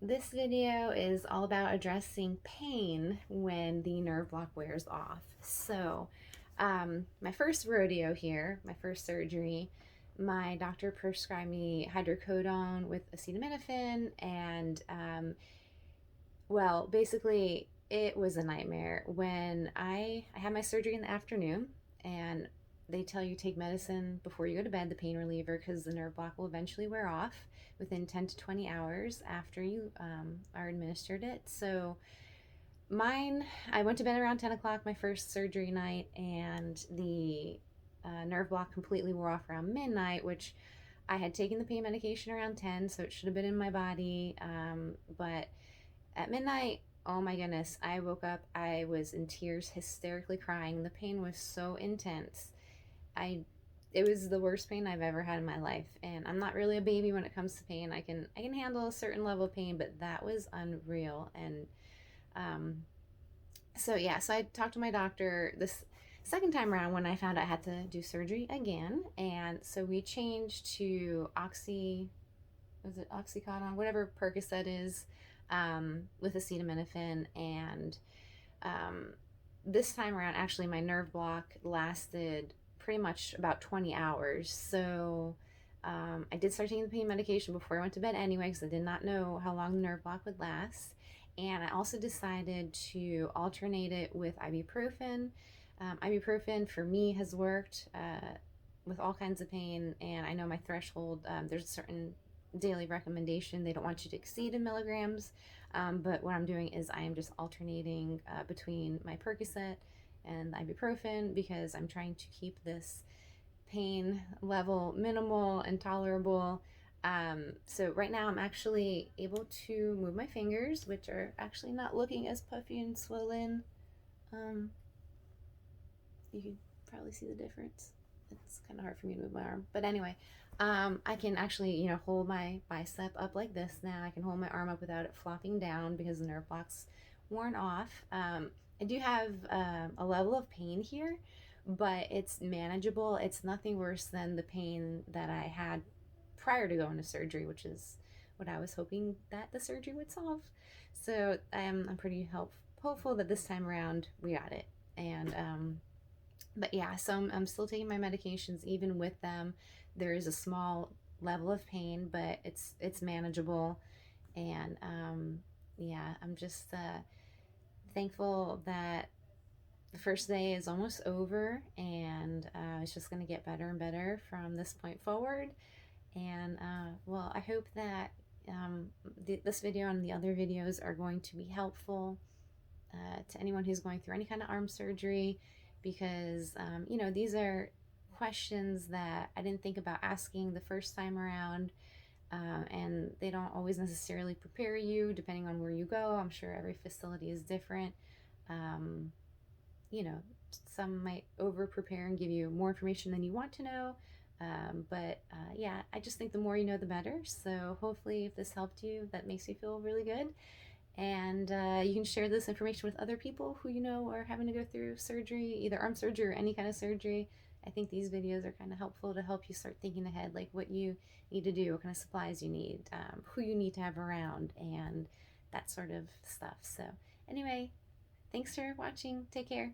This video is all about addressing pain when the nerve block wears off. My first rodeo here, my first surgery, my doctor prescribed me hydrocodone with acetaminophen, and basically, it was a nightmare. When I had my surgery in the afternoon, and they tell you take medicine before you go to bed, the pain reliever, because the nerve block will eventually wear off within 10 to 20 hours after you are administered it. So mine, I went to bed around 10 o'clock my first surgery night, and the nerve block completely wore off around midnight, which I had taken the pain medication around 10, so it should have been in my body. But at midnight, oh my goodness, I woke up, I was in tears, hysterically crying. The pain was so intense. I It was the worst pain I've ever had in my life, and I'm not really a baby when it comes to pain. I can handle a certain level of pain, but that was unreal. And um so I talked to my doctor this second time around when I found out I had to do surgery again, and so we changed to was it Oxycodone, whatever Percocet is, with acetaminophen. And um, this time around, actually, my nerve block lasted pretty much about 20 hours. So I did start taking the pain medication before I went to bed anyway, because I did not know how long the nerve block would last. And I also decided to alternate it with ibuprofen. Ibuprofen for me has worked with all kinds of pain, and I know my threshold, there's a certain daily recommendation they don't want you to exceed in milligrams. But what I'm doing is I am just alternating between my Percocet and the ibuprofen, because I'm trying to keep this pain level minimal and tolerable. So right now I'm actually able to move my fingers, which are actually not looking as puffy and swollen. Um, you can probably see the difference. It's kind of hard for me to move my arm. But anyway, I can actually, hold my bicep up like this now. I can hold my arm up without it flopping down because the nerve block's worn off. I do have a level of pain here, but it's manageable. It's nothing worse than the pain that I had prior to going to surgery, which is what I was hoping that the surgery would solve. So I'm pretty hopeful that this time around we got it. And but yeah, so I'm still taking my medications even with them. There is a small level of pain, but it's manageable. And yeah, I'm just thankful that the first day is almost over, and it's just going to get better and better from this point forward. And I hope that this video and the other videos are going to be helpful to anyone who's going through any kind of arm surgery, because these are questions that I didn't think about asking the first time around, and they don't always necessarily prepare you depending on where you go. I'm sure every facility is different. um, some might over prepare and give you more information than you want to know. But yeah, I just think the more you know, the better. So hopefully, if this helped you, that makes you feel really good. And you can share this information with other people who you know are having to go through surgery, either arm surgery or any kind of surgery. I think these videos are kind of helpful to help you start thinking ahead, like what you need to do, what kind of supplies you need, who you need to have around, and that sort of stuff. So, anyway, thanks for watching. Take care.